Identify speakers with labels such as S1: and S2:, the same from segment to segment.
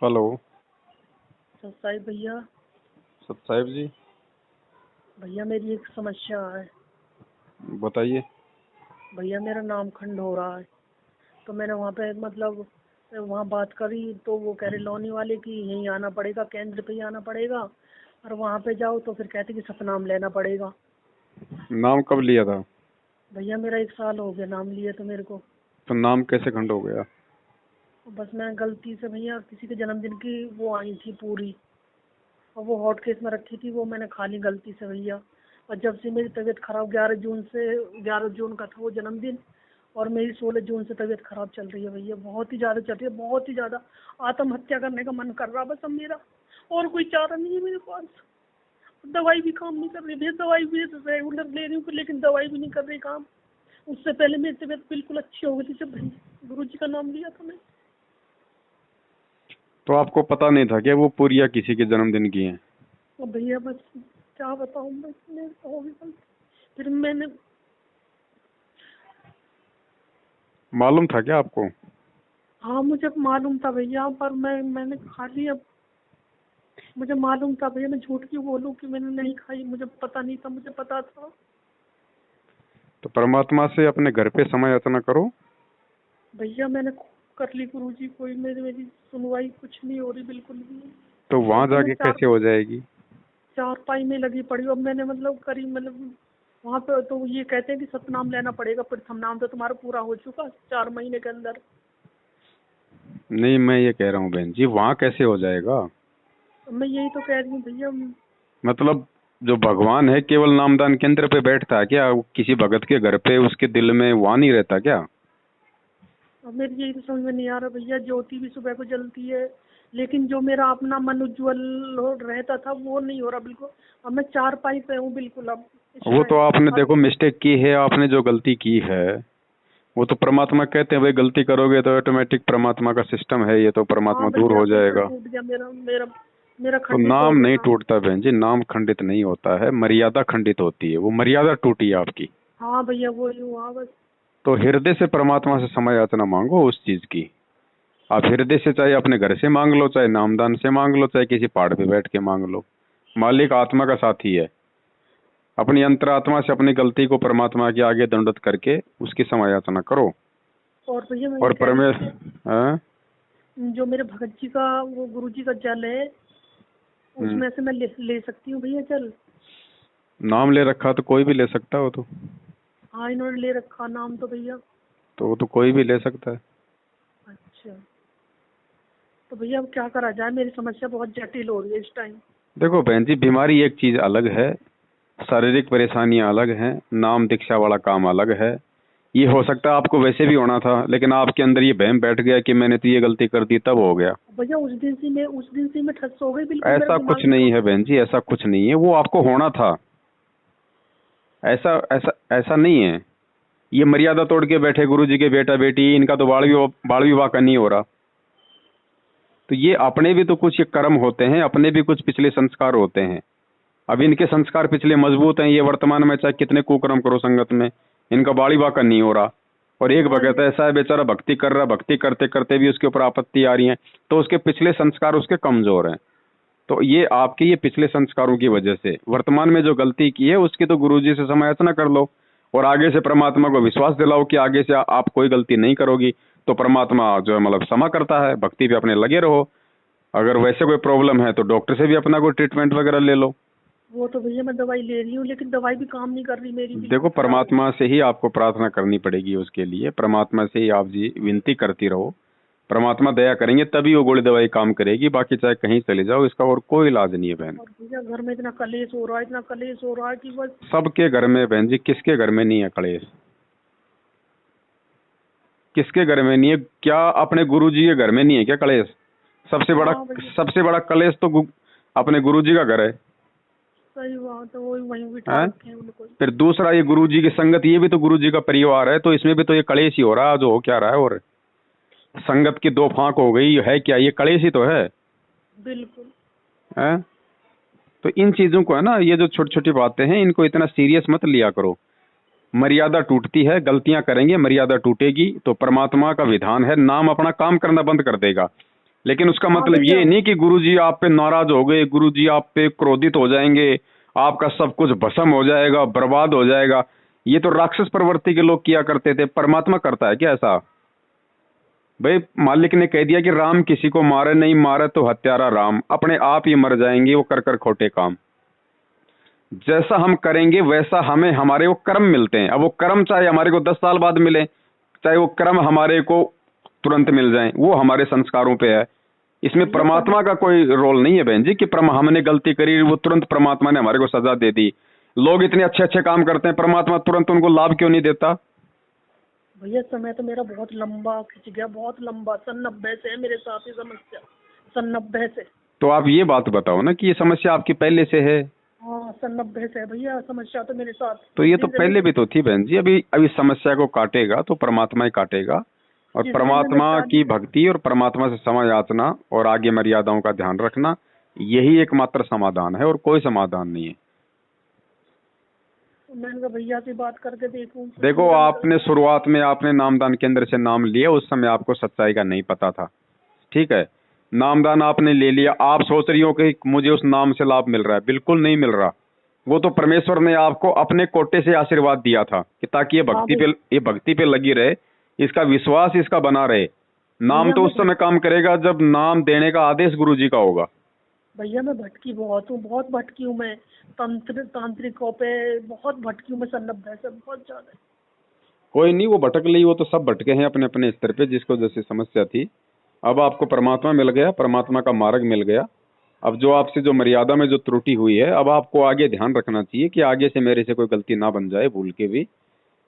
S1: Hello.
S2: Sahib भैया।
S1: साहिब जी
S2: भैया मेरी एक समस्या है।
S1: बताइए।
S2: भैया मेरा नाम खंड हो रहा है, तो मैंने वहाँ पे मतलब वहाँ बात करी तो वो कह रहे लौनी वाले कि यहीं आना पड़ेगा, केंद्र पे ही आना पड़ेगा, और वहाँ पे जाओ तो फिर कहते कि सपनाम लेना पड़ेगा।
S1: नाम कब लिया था?
S2: भैया मेरा 1 साल हो गया नाम लिए तो मेरे को।
S1: तो नाम कैसे खंड हो गया?
S2: बस मैं गलती से भैया किसी के जन्मदिन की वो आई थी पूरी, और वो हॉट केस में रखी थी, वो मैंने खा ली गलती से भैया। और जब से मेरी तबीयत खराब 11 जून का था वो जन्मदिन, और मेरी 16 जून से तबीयत खराब चल रही है भैया, बहुत ही ज़्यादा चल रही है, बहुत ही ज़्यादा। आत्महत्या करने का मन कर रहा बस अब मेरा, और कोई चारा नहीं है मेरे पास। दवाई भी काम नहीं कर रही भैया, दवाई भी रेगुलर ले रही हूँ लेकिन दवाई भी नहीं कर रही काम। उससे पहले मेरी तबीयत बिल्कुल अच्छी हो गई थी जब गुरु जी का नाम लिया था मैं।
S1: तो आपको पता नहीं था क्या वो पूरिया किसी के जन्मदिन की है?
S2: तो भैया बस क्या बताऊँ, बस मेरे से हो गई गलती। फिर मैंने
S1: मालूम था क्या आपको?
S2: हाँ मुझे मालूम था भैया, पर मैंने खा ली। अब मुझे मालूम था भैया, मैं झूठ क्यों बोलूँ कि मैंने नहीं खाई, मुझे पता नहीं था, मुझे पता था।
S1: तो परमात्मा से अपने घर पे समय याचना करो।
S2: भैया मैंने कर ली गुरु जी, कोई मेरी सुनवाई कुछ नहीं हो रही बिल्कुल भी।
S1: तो वहां
S2: अब तो मैं
S1: जाके कैसे हो जाएगी?
S2: चारपाई में लगी पड़ी हूँ। अब मैंने मतलब करी मतलब वहाँ पे तो ये कहते हैं कि सतनाम लेना पड़ेगा, प्रथम नाम तो तुम्हारा पूरा हो चुका 4 महीने के अंदर।
S1: नहीं, मैं ये कह रहा हूँ बहन जी, वहां कैसे हो जाएगा?
S2: मैं यही तो कह रही हूँ भैया।
S1: मतलब जो भगवान है केवल नामदान केंद्र पे बैठता है क्या? वो किसी भगत के घर पे उसके दिल में वहां नहीं रहता क्या?
S2: अब मेरी यही तो समझ में नहीं आ रहा भैया, ज्योति भी सुबह को जलती है लेकिन जो मेरा अपना मन उज्ज्वल रहता था वो नहीं हो रहा बिल्कुल। अब मैं चारपाई पे हूँ बिल्कुल अब इस
S1: वो तो आपने
S2: टाइम।
S1: देखो मिस्टेक की है, आपने जो गलती की है वो तो परमात्मा कहते हैं भाई गलती करोगे तो ऑटोमेटिक परमात्मा का सिस्टम है ये, तो
S2: हाँ
S1: परमात्मा दूर
S2: भैया
S1: हो
S2: बिल्कुल
S1: जाएगा।
S2: टूट गया मेरा मेरा मेरा
S1: तो
S2: खंडित हो
S1: नाम
S2: गया
S1: नहीं
S2: नाम।
S1: टूटता बहन जी, नाम खंडित नहीं होता है, मर्यादा खंडित होती है, वो मर्यादा टूटी है आपकी।
S2: हाँ भैया वो ही हुआ बस।
S1: तो हृदय से परमात्मा से समय याचना मांगो उस चीज की। आप हृदय से चाहे अपने घर से मांग लो, चाहे नामदान से मांग लो, चाहे किसी पहाड़ पे बैठ के मांग लो। मालिक आत्मा का साथी है। अपनी अंतरात्मा से अपनी गलती को परमात्मा के आगे दंडवत करके उसकी समय याचना करो।
S2: और भैया मैं ये
S1: और
S2: कह रही हूँ
S1: हाँ?
S2: कि जो मेरे भगत जी का वो गुरु जी का जल है उसमें से मैं ले सकती हूँ भैया जल?
S1: नाम ले रखा तो कोई भी ले सकता हो तो।
S2: हाँ इन्होंने ले रखा नाम तो भैया।
S1: तो वो तो कोई भी ले सकता है।
S2: अच्छा तो भैया अब क्या करा जाए, मेरी समस्या बहुत जटिल हो रही है इस टाइम।
S1: देखो बहन जी, बीमारी एक चीज अलग है, शारीरिक परेशानियां अलग हैं, नाम दीक्षा वाला काम अलग है। ये हो सकता है आपको वैसे भी होना था, लेकिन आपके अंदर ये वहम बैठ गया कि मैंने तो ये गलती कर दी तब हो गया।
S2: भैया उस दिन से मैं ठस हो गई बिल्कुल, मेरा
S1: ऐसा
S2: दिमाग
S1: कुछ
S2: नहीं
S1: नहीं
S2: काम।
S1: है बहन जी, ऐसा कुछ नहीं है, वो आपको होना था। ऐसा ऐसा ऐसा नहीं है। ये मर्यादा तोड़ के बैठे गुरु जी के बेटा बेटी, इनका तो बाल विवाह का नहीं हो रहा। तो ये अपने भी तो कुछ ये कर्म होते हैं, अपने भी कुछ पिछले संस्कार होते हैं। अब इनके संस्कार पिछले मजबूत हैं, ये वर्तमान में चाहे कितने कुकर्म करो संगत में, इनका बाड़ी बाका नहीं हो रहा। और एक
S2: हाँ
S1: भगत ऐसा है बेचारा भक्ति कर रहा, भक्ति करते करते भी उसके ऊपर आपत्ति आ रही है, तो उसके पिछले संस्कार उसके कमजोर हैं। तो ये आपके ये पिछले संस्कारों की वजह से वर्तमान में जो गलती की है उसकी तो गुरुजी से समायाचना कर लो, और आगे से परमात्मा को विश्वास दिलाओ कि आगे से आप कोई गलती नहीं करोगी। तो परमात्मा जो है मतलब क्षमा करता है, भक्ति पे अपने लगे रहो। अगर वैसे कोई प्रॉब्लम है तो डॉक्टर से भी अपना कोई ट्रीटमेंट वगैरह ले लो।
S2: वो तो भैया मैं दवाई ले रही हूँ लेकिन दवाई भी काम नहीं कर रही मेरी,
S1: देखो
S2: बिल्कुल खराब है।
S1: परमात्मा से ही आपको प्रार्थना करनी पड़ेगी उसके लिए, परमात्मा से ही आप जी विनती करती रहो। परमात्मा दया करेंगे तभी वो गोली दवाई काम करेगी, बाकी चाहे कहीं चले जाओ इसका और कोई इलाज नहीं है बहन।
S2: और भैया घर में इतना कलेश हो रहा है, इतना कलेश हो रहा है कि बस।
S1: सबके घर में बहन जी, किसके घर में नहीं है कलेश? किसके घर में नहीं है? क्या अपने गुरु जी के घर में नहीं है क्या कलेश?
S2: हाँ भैया
S1: सबसे बड़ा कलेश तो अपने गुरु जी का घर है।
S2: सही बात है, वही वहीं बिठा
S1: हैं?
S2: रखे हैं उनको।
S1: फिर दूसरा ये गुरु जी की संगत, ये भी तो गुरु जी का परिवार है, तो इसमें भी तो ये कलेश ही हो रहा है, जो हो क्या रहा है। और संगत की दो फांक हो गई है, क्या ये कलेश ही तो है?
S2: बिल्कुल।
S1: हैं? तो इन चीजों को है ना, ये जो छोटी छोटी बातें हैं इनको इतना सीरियस मत लिया करो। मर्यादा टूटती है, गलतियां करेंगे, मर्यादा टूटेगी, तो परमात्मा का विधान है नाम अपना काम करना बंद कर देगा। लेकिन उसका
S2: हाँ
S1: मतलब
S2: भैया।
S1: ये नहीं कि गुरुजी आप पे नाराज हो गए, गुरुजी आप पे क्रोधित हो जाएंगे, आपका सब कुछ भस्म हो जाएगा, बर्बाद हो जाएगा। ये तो राक्षस प्रवृत्ति के लोग किया करते थे। परमात्मा करता है क्या ऐसा? भाई मालिक ने कह दिया कि राम किसी को मारे, नहीं मारे तो हत्यारा राम, अपने आप ही मर जाएंगे वो कर कर खोटे काम। जैसा हम करेंगे वैसा हमें हमारे वो कर्म मिलते हैं। अब वो कर्म चाहे हमारे को 10 साल बाद मिले, चाहे वो कर्म हमारे को तुरंत मिल जाएं, वो हमारे संस्कारों पे है। इसमें
S2: भैया
S1: परमात्मा का कोई रोल नहीं है बहन जी कि हमने गलती करी वो तुरंत परमात्मा ने हमारे को सजा दे दी। लोग इतने अच्छे अच्छे काम करते हैं, परमात्मा तुरंत उनको लाभ क्यों नहीं देता?
S2: भैया समय तो मेरा बहुत लंबा खिंच गया, बहुत लंबा। सन 90 से है मेरे साथ ही समस्या, सन 90 से।
S1: तो आप ये बात बताओ ना कि ये समस्या आपकी पहले से है।
S2: हाँ सन 90 से है भैया समस्या तो मेरे साथ।
S1: तो ये तो
S2: जिस दिन
S1: पहले भी तो थी बहन जी। अभी अभी समस्या को काटेगा तो परमात्मा ही काटेगा। और
S2: जिस दिन मैंने
S1: परमात्मा
S2: शादी,
S1: की भक्ति और परमात्मा से क्षमा याचना और आगे मर्यादाओं का ध्यान रखना, यही एकमात्र समाधान है और कोई समाधान नहीं है।
S2: मैंने कहा भैया से बात करके देखूं।
S1: देखो, आपने शुरुआत में आपने नामदान केंद्र से नाम लिया, उस समय आपको सच्चाई का नहीं पता था, ठीक है। नामदान आपने ले लिया, आप सोच रही हो कि मुझे उस नाम से लाभ मिल रहा है। बिल्कुल नहीं मिल रहा। वो तो परमेश्वर ने आपको अपने कोटे से आशीर्वाद दिया था कि ताकि
S2: हाँ भैया।
S1: ये भक्ति पे लगी रहे, इसका विश्वास इसका बना रहे। नाम
S2: भैया
S1: तो
S2: मैं
S1: उस समय काम करेगा जब नाम देने का आदेश गुरु जी का होगा।
S2: भैया मैं भटकी बहुत हूँ, बहुत भटकी हूँ मैं। तांत्रिकों पे बहुत भटकी हूँ मैं सन 90 से, बहुत ज्यादा।
S1: कोई नहीं, वो भटक ली, वो तो सब भटके हैं अपने अपने स्तर पे, जिसको जैसी समस्या थी। अब आपको परमात्मा मिल गया, परमात्मा का मार्ग मिल गया। अब जो आपसे जो मर्यादा में जो त्रुटि हुई है, अब आपको आगे ध्यान रखना चाहिए कि आगे से मेरे से कोई गलती ना बन जाए भूल के भी।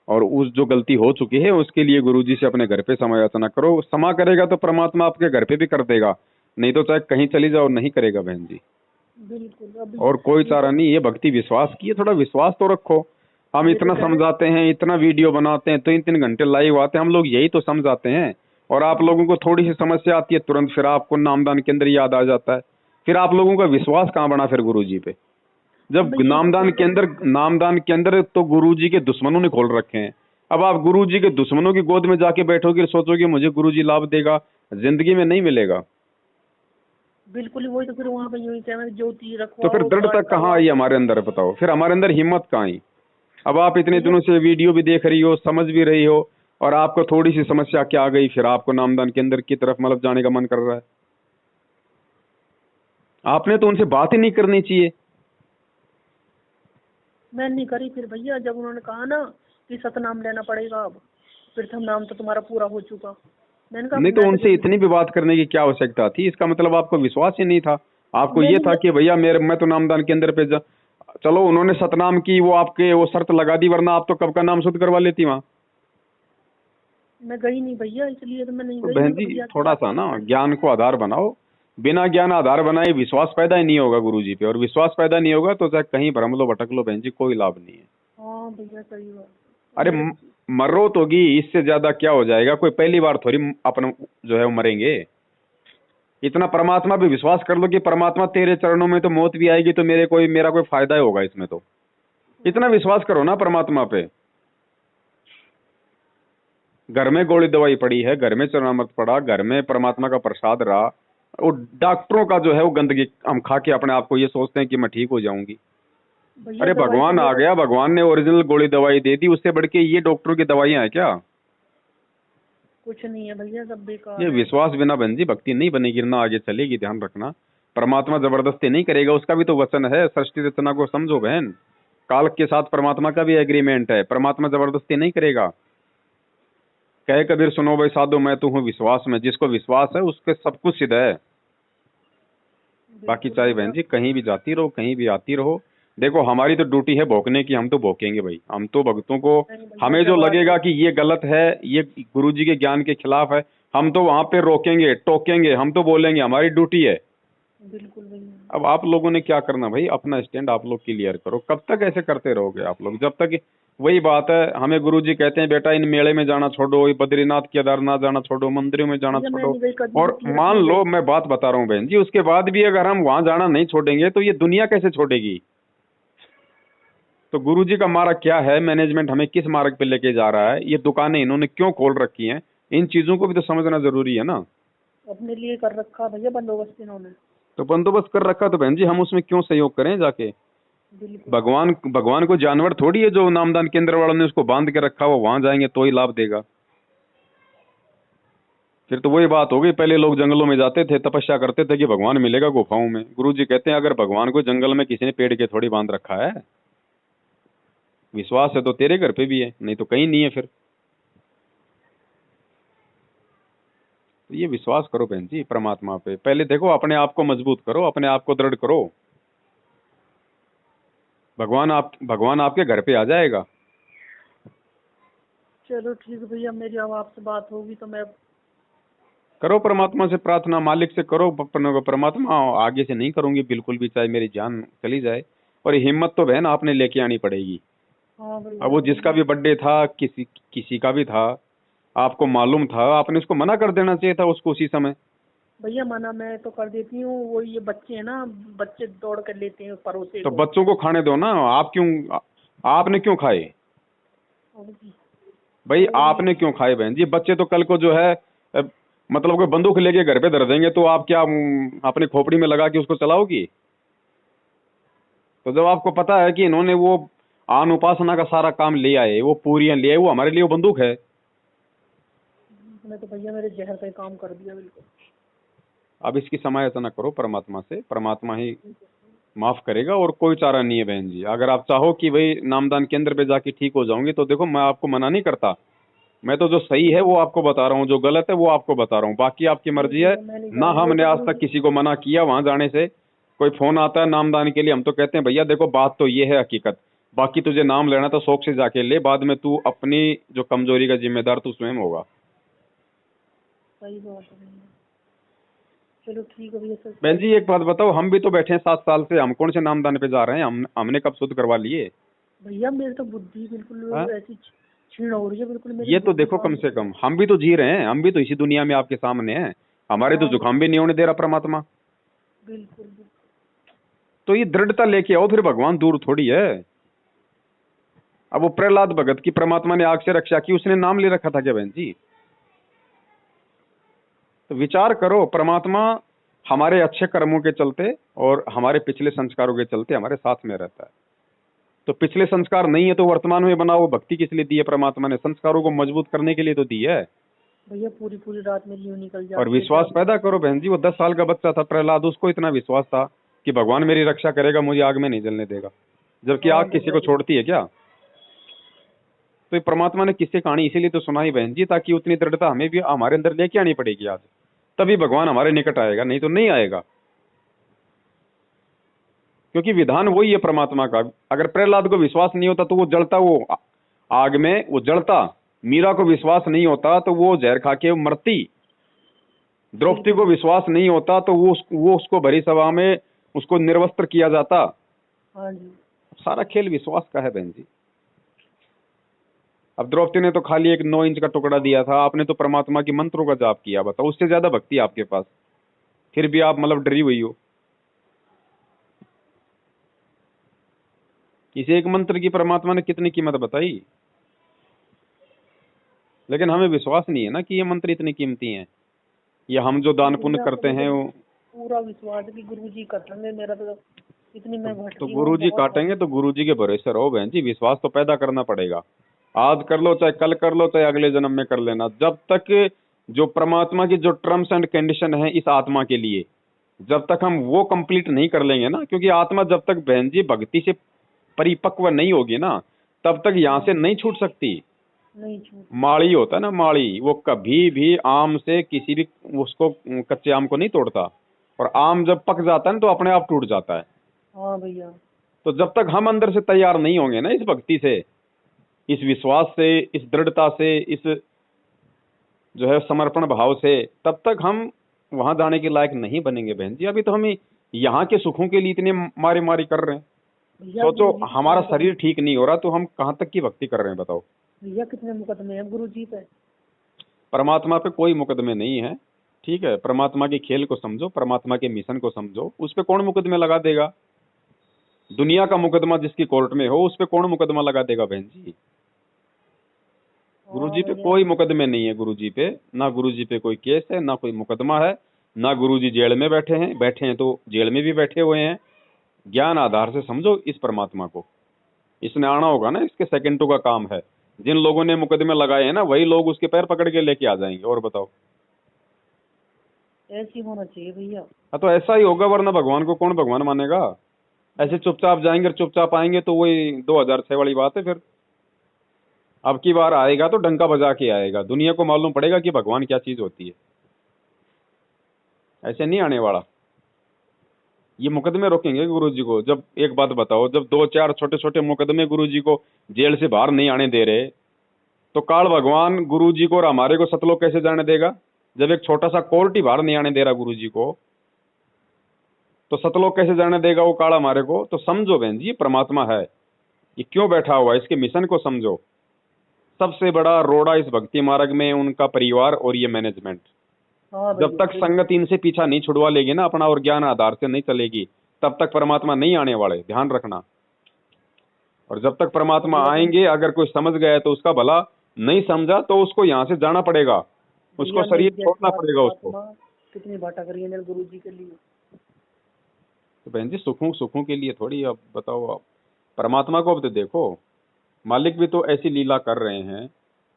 S1: और उस जो गलती हो चुकी है उसके लिए गुरुजी से अपने घर पे क्षमा याचना करो। क्षमा करेगा तो परमात्मा आपके घर पे भी कर देगा, नहीं तो चाहे कहीं चली जाओ नहीं करेगा बहन जी।
S2: बिल्कुल। अभी
S1: और कोई
S2: ये
S1: चारा
S2: तो
S1: नहीं। ये भक्ति विश्वास की है, थोड़ा विश्वास तो रखो। हम
S2: ये तो
S1: इतना
S2: कहने,
S1: समझाते हैं, इतना वीडियो बनाते हैं, 3-3 घंटे लाइव आते हैं, हम लोग यही तो समझाते हैं। और आप लोगों को थोड़ी सी समस्या आती है तुरंत फिर आपको नामदान के अंदर याद आ जाता है। फिर आप लोगों का विश्वास कहाँ बना फिर गुरु जी पे? जब
S2: मैं ये तो कहता हूँ।
S1: नामदान के अंदर तो गुरु जी के दुश्मनों ने खोल रखे हैं। अब आप गुरु जी के दुश्मनों की गोद में जाके बैठोगे, सोचोगे मुझे गुरु जी लाभ देगा, जिंदगी में नहीं मिलेगा।
S2: बिल्कुल ही वही तो, फिर वहाँ पे यूं ही कहना ज्योति
S1: तो फिर
S2: रखवाओ
S1: दृढ़ता
S2: घाट
S1: कहाँ
S2: करवाओ।
S1: आई हमारे अंदर बताओ? फिर हमारे अंदर हिम्मत कहाँ आई? अब आप इतने
S2: भैया
S1: दिनों से वीडियो भी देख रही हो, समझ भी रही हो, और आपको थोड़ी सी समस्या क्या आ गई, फिर आपको नामदान के अंदर की तरफ मतलब जाने का मन कर रहा है। आपने तो उनसे बात ही नहीं करनी चाहिए।
S2: मैं नहीं करी फिर भैया, जब उन्होंने कहा ना कि सतनाम लेना पड़ेगा अब, प्रथम नाम तो तुम्हारा पूरा हो चुका। मैंने कहा
S1: नहीं तो
S2: मैं तो
S1: उनसे
S2: देखी
S1: इतनी भी बात करने की क्या आवश्यकता थी? इसका मतलब आपको विश्वास ही नहीं था। आपको ये
S2: मैंने
S1: था कि भैया मैं तो नामदान के अंदर पे चलो उन्होंने सतनाम की वो आपके वो शर्त लगा दी, वरना आप तो कब का नाम शुद्ध करवा लेती वहां।
S2: मैं गई नहीं भैया, इसलिए तो मैं नहीं
S1: तो
S2: गई।
S1: बहन
S2: मैंने कहा
S1: जी
S2: भैया से
S1: थोड़ा
S2: बात
S1: सा ना
S2: करते हैं।
S1: ज्ञान को आधार बनाओ। बिना ज्ञान आधार बनाए विश्वास पैदा ही नहीं होगा गुरु जी पे, और विश्वास पैदा नहीं होगा तो चाहे कहीं भ्रम लो भटक लो बहन जी, कोई लाभ नहीं है।
S2: हाँ भैया सही बात।
S1: अरे
S2: मेरे
S1: मरो तो गी, इससे ज्यादा क्या हो जाएगा? कोई पहली बार थोड़ी अपन जो है वो मरेंगे। इतना परमात्मा पे विश्वास कर लो कि परमात्मा तेरे चरणों में तो मौत भी आएगी तो मेरा कोई फायदा ही होगा इसमें। तो इतना विश्वास करो ना परमात्मा पे। घर में गोली दवाई पड़ी है, घर में चरणामृत पड़ा, घर में परमात्मा का प्रसाद रहा। वो डॉक्टरों का जो है वो गंदगी हम खा के अपने आप को ये सोचते हैं कि मैं ठीक हो जाऊंगी।
S2: भैया
S1: अरे
S2: दवाई तो
S1: भगवान आ
S2: मेरा
S1: गया, भगवान ने ओरिजिनल गोली दवाई दे दी, उससे बढ़ के ये डॉक्टरों की दवाइयां हैं क्या?
S2: कुछ नहीं है भैया, सब
S1: ये
S2: बेकार है।
S1: विश्वास बिना बहन जी भक्ति नहीं बनेगी, ना आगे चलेगी, ध्यान रखना। परमात्मा जबरदस्ती नहीं करेगा, उसका भी तो वचन है। सृष्टि रचना को समझो बहन, काल के साथ परमात्मा का भी एग्रीमेंट है। परमात्मा जबरदस्ती नहीं करेगा। कहे कबीर सुनो भाई साधो मैं तो हूँ विश्वास में, जिसको विश्वास है उसके सब कुछ सिद्ध है। बाकी
S2: बिल्कुल
S1: चाहे बहन
S2: भैया।
S1: जी कहीं भी जाती रहो, कहीं भी आती रहो, देखो हमारी तो ड्यूटी है भोंकने की, हम तो भोंकेंगे भाई। हम तो भक्तों को,
S2: नहीं भैया
S1: हमें जो
S2: जब
S1: लगेगा कि ये गलत है, ये गुरु जी के ज्ञान के खिलाफ है, हम तो वहां पे रोकेंगे टोकेंगे, हम तो बोलेंगे, हमारी ड्यूटी है।
S2: बिल्कुल भैया।
S1: अब आप लोगों ने क्या करना भाई, अपना स्टैंड आप लोग क्लियर करो। कब तक ऐसे करते रहोगे आप लोग? जब तक वही बात है, हमें गुरुजी कहते हैं बेटा इन मेले में जाना छोड़ो, ये बद्रीनाथ केदारनाथ जाना छोड़ो, मंदिरों में जाना
S2: भैया मैं
S1: छोड़ो।
S2: नहीं गई, कभी भी
S1: और
S2: तीर्थ
S1: मान
S2: नहीं
S1: लो
S2: गई।
S1: मैं बात बता रहा हूँ बहन जी, उसके बाद भी अगर हम वहां जाना नहीं छोड़ेंगे तो ये दुनिया कैसे छोड़ेगी? तो गुरुजी का मार्ग क्या है, मैनेजमेंट हमें किस मार्ग पे लेके जा रहा है, ये दुकानें इन्होंने क्यों खोल रखी हैं, इन चीजों को भी तो समझना जरूरी है ना।
S2: अपने लिए कर रखा भैया बंदोबस्त इन्होंने।
S1: तो बंदोबस्त कर रखा तो बहन जी हम उसमें क्यों सहयोग करें जाके?
S2: बिल्कुल।
S1: भगवान भगवान को जानवर थोड़ी है जो नामदान केंद्र वालों ने उसको बांध के रखा, वो वहां जाएंगे तो ही लाभ देगा। फिर तो वही बात हो गई, पहले लोग जंगलों में जाते थे, तपस्या करते थे कि भगवान मिलेगा गुफाओं में। गुरुजी कहते हैं अगर भगवान को जंगल में किसी ने पेड़ के थोड़ी बांध रखा है, विश्वास है तो तेरे घर पे भी है, नहीं तो कहीं नहीं है। फिर तो ये विश्वास करो बहन जी परमात्मा पे। पहले देखो अपने आप को मजबूत करो, अपने आप को दृढ़ करो, भगवान आपके घर पे आ जाएगा।
S2: चलो ठीक है भैया, मेरी अब आपसे बात होगी तो मैं।
S1: करो परमात्मा से प्रार्थना, मालिक से करो परमात्मा आगे से नहीं करूंगी बिल्कुल भी, चाहे मेरी जान चली जाए। और ये हिम्मत तो बहन आपने लेके आनी पड़ेगी।
S2: हाँ
S1: अब वो
S2: भैया।
S1: जिसका भी बर्थडे था, किसी किसी का भी था, आपको मालूम था, आपने उसको मना कर देना चाहिए था उसको उसी समय।
S2: भैया मना मैं तो कर देती हूँ, वो ये बच्चे हैं ना, बच्चे दौड़ कर लेते हैं पड़ोसे
S1: तो
S2: को।
S1: बच्चों को खाने दो ना, आपने क्यों खाए?
S2: और जी,
S1: भाई
S2: वो ये।
S1: आपने क्यों खाए बहन जी? बच्चे तो कल को जो है मतलब कोई बंदूक लेके घर पे धर देंगे तो आप क्या अपनी खोपड़ी में लगा के उसको चलाओगी? तो जब आपको पता है कि इन्होंने वो आन उपासना का सारा काम ले आए, वो पूरियां ले आए, वो हमारे लिए वो बंदूक है।
S2: मैं तो भैया मेरे जहर का ही काम कर दिया बिल्कुल।
S1: अब इसकी समायोजन करो परमात्मा से, परमात्मा ही माफ करेगा और कोई चारा नहीं है बहन जी। अगर आप चाहो कि भाई नामदान केंद्र पे जाके ठीक हो जाओगे तो देखो मैं आपको मना नहीं करता, मैं तो जो सही है वो आपको बता रहा हूँ, जो गलत है वो आपको बता रहा हूँ, बाकी आपकी
S2: नहीं
S1: मर्जी है।
S2: भैया मैं नहीं
S1: ना
S2: जाऊंगा, वो
S1: हमने
S2: तो
S1: आज
S2: गुरु
S1: तक
S2: जी।
S1: किसी को मना किया वहां जाने से। कोई फोन आता है नामदान के लिए, हम तो कहते हैं भैया देखो बात तो ये है हकीकत, बाकी तुझे नाम लेना तो शौक से जाके ले, बाद में तू अपनी जो कमजोरी का जिम्मेदार तू स्वयं होगा।
S2: सही बात है भैया। चलो ठीक है भैया सर।
S1: बहन जी एक बात बताओ, हम भी तो बैठे हैं 7 साल से, हम कौन से नामदान पे जा रहे हैं? हमने कब शुद्ध करवा लिए?
S2: भैया मेरी तो बुद्धि
S1: हाँ?
S2: बिल्कुल ऐसी क्षीण हो रही है, बिल्कुल मेरी
S1: ये तो
S2: बुद्धि
S1: देखो
S2: काम
S1: कम
S2: नहीं
S1: से
S2: कर
S1: कम हम भी तो जी रहे हैं, हम भी तो इसी दुनिया में आपके सामने हैं, हमारे तो
S2: हाँ
S1: जुकाम भी नहीं होने दे रहा परमात्मा।
S2: बिल्कुल बिल्कुल।
S1: तो ये दृढ़ता लेके आओ, फिर भगवान दूर थोड़ी है। अब वो प्रहलाद भगत की परमात्मा ने आग से रक्षा की, उसने नाम ले रखा था क्या बहन जी? तो विचार करो, परमात्मा हमारे अच्छे कर्मों के चलते और हमारे पिछले संस्कारों के चलते हमारे साथ में रहता है। तो पिछले संस्कार नहीं है तो वर्तमान में बनाओ। भक्ति किस लिए दी है परमात्मा ने? संस्कारों को मजबूत करने के लिए तो दी है।
S2: भैया पूरी पूरी रात मेरी यूं निकल
S1: और
S2: जाती है
S1: विश्वास
S2: जाग।
S1: पैदा करो बहन जी, वो 10 साल का बच्चा था प्रहलाद, उसको इतना विश्वास था कि भगवान मेरी रक्षा करेगा, मुझे आग में नहीं जलने देगा, जबकि
S2: हाँ
S1: आग किसी
S2: भैया
S1: को छोड़ती है क्या? तो ये परमात्मा ने किससे कहानी इसीलिए तो सुनाई बहन जी, ताकि उतनी दृढ़ता हमें भी हमारे अंदर लेके आनी पड़ेगी आज, तभी भगवान हमारे निकट आएगा, नहीं तो नहीं आएगा। क्योंकि विधान वही है परमात्मा का। अगर प्रहलाद को विश्वास नहीं होता तो वो जलता, वो आग में वो जलता। मीरा को विश्वास नहीं होता तो वो जहर खा के मरती। द्रौपदी को विश्वास नहीं होता तो वो उसको भरी सभा में उसको निर्वस्त्र किया जाता।
S2: हाँ जी।
S1: सारा खेल विश्वास का है बहन जी। अब द्रौपदी ने तो खाली एक 9 इंच का टुकड़ा दिया था, आपने तो परमात्मा की मंत्रों का जाप किया, बताओ उससे ज्यादा भक्ति है आपके पास, फिर भी आप मतलब डरी हुई हो। इस एक मंत्र की परमात्मा ने कितनी कीमत बताई, लेकिन हमें विश्वास नहीं है ना कि ये मंत्र इतनी कीमती हैं, या हम जो दान पुण्य
S2: भैया
S1: करते
S2: मुझे
S1: हैं
S2: तो
S1: वो।
S2: पूरा विश्वास है कि गुरु जी करेंगे, मेरा तो इतनी मैं
S1: तो
S2: भटकी हूँ
S1: गुरु जी
S2: बहुत।
S1: काटेंगे तो गुरु जी के भरोसे रहो बहन जी, विश्वास तो पैदा करना पड़ेगा। आज कर लो चाहे कल कर लो चाहे अगले जन्म में कर लेना, जब तक जो परमात्मा की जो टर्म्स एंड कंडीशन है इस आत्मा के लिए, जब तक हम वो कंप्लीट नहीं कर लेंगे ना, क्योंकि आत्मा जब तक बहन जी भक्ति से परिपक्व नहीं होगी ना, तब तक यहाँ से नहीं छूट सकती।
S2: नहीं छूट।
S1: माड़ी होता है ना, माड़ी, वो कभी भी आम से किसी भी उसको कच्चे आम को नहीं तोड़ता, और आम जब पक जाता है ना तो अपने आप टूट जाता है।
S2: हाँ भैया।
S1: तो जब तक हम अंदर से तैयार नहीं होंगे ना इस भक्ति से, इस विश्वास से, इस दृढ़ता से, इस जो है समर्पण भाव से, तब तक हम वहां जाने के लायक नहीं बनेंगे बहन जी। अभी तो हम यहाँ के सुखों के लिए इतने मारी मारी कर रहे हैं।
S2: भैया
S1: सोचो
S2: गुरु जी कितने
S1: हमारा
S2: मुकदमे।
S1: शरीर ठीक नहीं हो रहा तो हम कहाँ तक की भक्ति कर रहे हैं बताओ।
S2: भैया कितने मुकदमे हैं गुरु जी पे।
S1: परमात्मा पे कोई मुकदमे नहीं है, ठीक है? परमात्मा के खेल को समझो, परमात्मा के मिशन को समझो, उस पे कौन मुकदमे लगा देगा? दुनिया का मुकदमा जिसकी कोर्ट में हो उस पे कौन मुकदमा लगा देगा बहन जी? गुरुजी
S2: हाँ
S1: पे
S2: भैया।
S1: कोई मुकदमे नहीं है, गुरुजी पे ना, गुरुजी पे कोई केस है ना कोई मुकदमा है, ना गुरुजी जेल में बैठे हैं तो जेल में भी बैठे हुए हैं। ज्ञान आधार से समझो इस परमात्मा को, इसने आना होगा ना, इसके सेकंडों का काम है। जिन लोगों ने मुकदमे लगाए हैं ना वही लोग उसके पैर पकड़ के लेके आ जाएंगे। और बताओ।
S2: ऐसे ही होना चाहिए भैया।
S1: हाँ तो ऐसा ही होगा, वरना भगवान को कौन भगवान मानेगा। ऐसे चुपचाप जाएंगे और चुपचाप आएंगे तो वही 2006 वाली बात है फिर। अब की बार आएगा तो डंका बजा के आएगा, दुनिया को मालूम पड़ेगा कि भगवान क्या चीज होती है। ऐसे नहीं आने वाला। ये मुकदमे रोकेंगे गुरुजी को। जब एक बात बताओ, जब 2-4 छोटे छोटे मुकदमे गुरुजी को जेल से बाहर नहीं आने दे रहे, तो काल भगवान गुरुजी को और हमारे को सतलोक कैसे जाने देगा। जब एक छोटा सा कोर्ट ही बाहर नहीं आने दे रहा गुरुजी को, तो सतलोक कैसे जाने देगा वो काल हमारे को। तो समझो बहन जी, परमात्मा है, ये क्यों बैठा हुआ है, इसके मिशन को समझो। सबसे बड़ा रोड़ा इस भक्ति मार्ग में उनका परिवार और ये मैनेजमेंट।
S2: हाँ
S1: जब
S2: भैया
S1: तक संगत इनसे पीछा नहीं छुड़वा लेगी ना अपना, और ज्ञान आधार से नहीं चलेगी, तब तक परमात्मा नहीं आने वाले, ध्यान रखना। और जब तक परमात्मा
S2: भैया।
S1: आएंगे, अगर कोई समझ गया है तो उसका भला, नहीं समझा तो उसको यहाँ से जाना पड़ेगा, उसको
S2: भैया
S1: शरीर
S2: मेरी जैसी
S1: छोड़ना पड़ेगा उसको।
S2: आत्मा कितनी भटक रही है मेरे गुरु जी के लिए।
S1: तो बहन जी सुखों सुखों के लिए थोड़ी, अब बताओ आप परमात्मा को अब तो देखो। मालिक भी तो ऐसी लीला कर रहे हैं।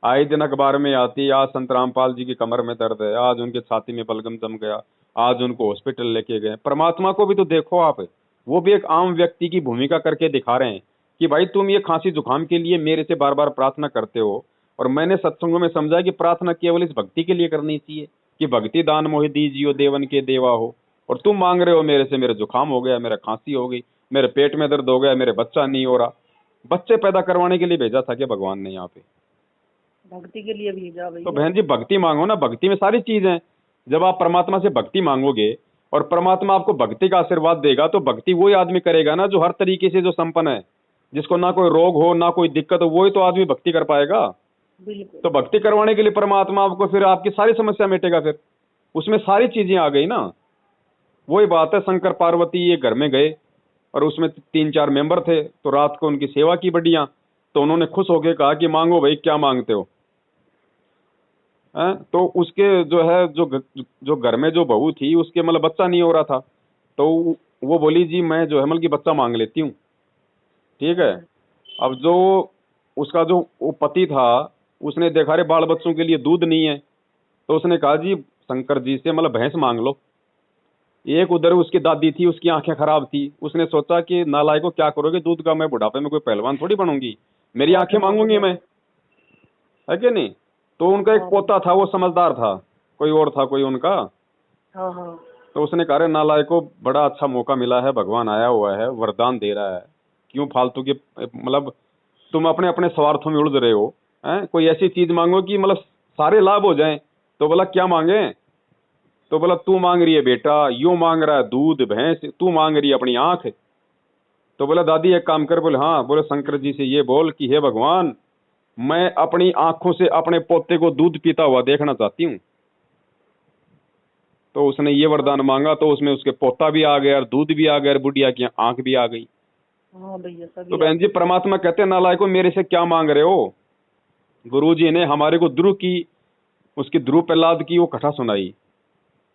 S1: आए दिन अखबार में आती, आज संत रामपाल जी की कमर में दर्द है, आज उनके छाती में बलगम जम गया, आज उनको हॉस्पिटल लेके गए। परमात्मा को भी तो देखो आप, वो भी एक आम व्यक्ति की भूमिका करके दिखा रहे हैं कि भाई तुम ये खांसी जुकाम के लिए मेरे से बार बार प्रार्थना करते हो, और मैंने सत्संगों में समझा कि प्रार्थना केवल इस भक्ति के लिए करनी चाहिए कि भक्ति दान मोहि दीजियो देवन के देवा हो। और तुम मांग रहे हो मेरे से, मेरा जुकाम हो गया, मेरा खांसी हो गई, मेरे पेट में दर्द हो गया, मेरे बच्चा नहीं हो रहा। बच्चे पैदा करवाने के लिए भेजा था क्या भगवान ने यहाँ पे।
S2: भक्ति के लिए भेजा
S1: तो
S2: भैया।
S1: बहन जी भक्ति मांगो ना, भक्ति में सारी चीज है। जब आप परमात्मा से भक्ति मांगोगे और परमात्मा आपको भक्ति का आशीर्वाद देगा, तो भक्ति वही आदमी करेगा ना जो हर तरीके से जो संपन्न है, जिसको ना कोई रोग हो ना कोई दिक्कत हो, वही तो आदमी भक्ति कर पाएगा।
S2: बिल्कुल।
S1: तो भक्ति करवाने के लिए परमात्मा आपको फिर आपकी सारी समस्या मिटेगा, फिर उसमें सारी चीजें आ गई ना। वही बात है, शंकर पार्वती ये घर में गए और उसमें 3-4 मेंबर थे, तो रात को उनकी सेवा की बढ़िया, तो उन्होंने खुश होकर कहा कि मांगो भाई क्या मांगते हो। तो उसके जो है जो घर में जो बहू थी उसके मतलब बच्चा नहीं हो रहा था, तो वो बोली जी मैं जो है मतलब कि बच्चा मांग लेती हूँ। ठीक है। अब जो उसका जो वो पति था, उसने देखा रे बाल बच्चों के लिए दूध नहीं है, तो उसने कहा जी शंकर जी से मतलब भैंस मांग लो। एक उधर उसकी दादी थी, उसकी आंखें खराब थी, उसने सोचा कि नालायक को क्या करोगे दूध का, मैं बुढ़ापे में कोई पहलवान थोड़ी बनूंगी, मेरी आंखें मांगूंगी मैं, है कि नहीं। तो उनका एक पोता था, वो समझदार था, कोई और था कोई उनका।
S2: हाँ हाँ।
S1: तो उसने कहा रे नालायक को बड़ा अच्छा मौका मिला है, भगवान आया हुआ है, वरदान दे रहा है, क्यों फालतू की मतलब तुम अपने अपने स्वार्थों में उलझ रहे हो। हैं, कोई ऐसी चीज मांगो कि मतलब सारे लाभ हो जाएं। तो बोला क्या मांगे, तो बोला तू मांग रही है बेटा, यूं मांग रहा है दूध भैंस, तू मांग रही है अपनी आंख। तो बोला दादी एक काम कर, बोले हाँ, बोले शंकर जी से ये बोल कि हे भगवान, मैं अपनी आंखों से अपने पोते को दूध पीता हुआ देखना चाहती हूँ। तो उसने ये वरदान मांगा, तो उसमें उसके पोता भी आ गया और दूध भी आ गया और बुढ़िया की आंख भी आ गई।
S2: हाँ भैया
S1: तो
S2: सभी।
S1: बहन जी परमात्मा कहते हैं नालायको मेरे से क्या मांग रहे हो। गुरुजी ने हमारे को ध्रुव की, उसकी ध्रुव प्रहलाद की वो कथा सुनाई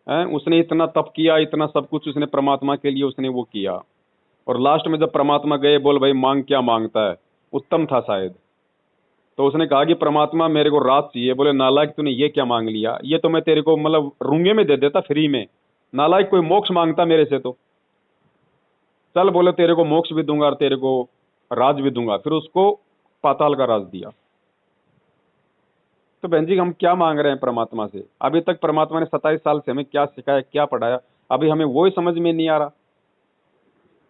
S1: है। उसने इतना तप किया, इतना सब कुछ उसने परमात्मा के लिए उसने वो किया, और लास्ट में जब परमात्मा गए, बोल भाई मांग क्या मांगता है, उत्तम था शायद। तो उसने कहा कि परमात्मा मेरे को रात चाहिए। बोले नालायक तूने ये क्या मांग लिया, ये तो मैं तेरे को मतलब रूंगे में दे देता फ्री में। नालायक कोई मोक्ष मांगता मेरे से तो चल, बोले तेरे को मोक्ष भी दूंगा और तेरे को राज भी दूंगा। फिर उसको पाताल का राज दिया। तो बहन जी हम क्या मांग रहे हैं परमात्मा से। अभी तक परमात्मा ने 27 साल से हमें क्या सिखाया, क्या पढ़ाया, अभी हमें वही समझ में नहीं आ रहा।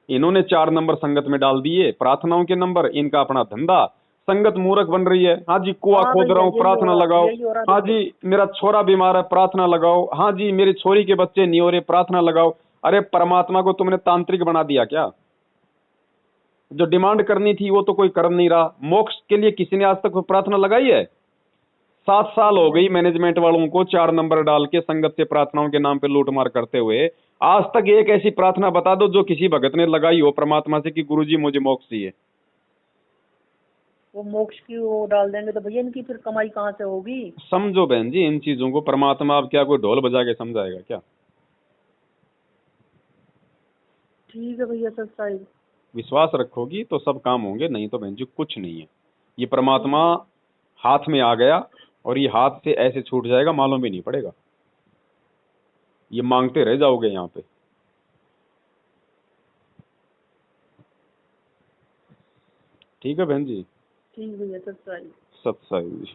S1: इन्होंने 4 नंबर संगत में डाल दिए, प्रार्थनाओं के नंबर, इनका अपना धंधा, संगत मूर्ख बन रही है। हाँ जी कुआ
S2: हाँ
S1: खोद
S2: भैया,
S1: रहा हूँ,
S2: यही हो
S1: प्रार्थना
S2: रहा,
S1: लगाओ।
S2: यही हो रहा
S1: हाँ
S2: देखो।
S1: जी मेरा छोरा बीमार है, प्रार्थना लगाओ। हाँ जी मेरी छोरी के बच्चे नहीं हो रहे, प्रार्थना लगाओ। अरे परमात्मा को तुमने तांत्रिक बना दिया क्या। जो डिमांड करनी थी वो तो कोई कर नहीं रहा। मोक्ष के लिए किसी ने आज तक प्रार्थना लगाई है। 7 साल हो गई मैनेजमेंट वालों को 4 नंबर डाल के संगत से प्रार्थनाओं के नाम पे लूटमार करते हुए। आज तक एक ऐसी प्रार्थना बता दो जो किसी भगत ने लगाई हो परमात्मा से कि गुरुजी मुझे मोक्ष चाहिए।
S2: वो मोक्ष की वो डाल देंगे तो भैया इनकी फिर कमाई कहाँ से होगी।
S1: समझो बहन जी इन चीजों को, परमात्मा अब क्या कोई ढोल बजा के समझाएगा क्या?
S2: ठीक है भैया सच साहिब।
S1: विश्वास रखोगी तो सब काम होंगे, नहीं तो बहन जी कुछ नहीं है। ये परमात्मा हाथ में आ गया और ये हाथ से ऐसे छूट जाएगा, मालूम भी नहीं पड़ेगा। ये मांगते रह जाओगे यहाँ पे। ठीक है बहन जी।
S2: ठीक भैया सच साहिब।
S1: सत्संग।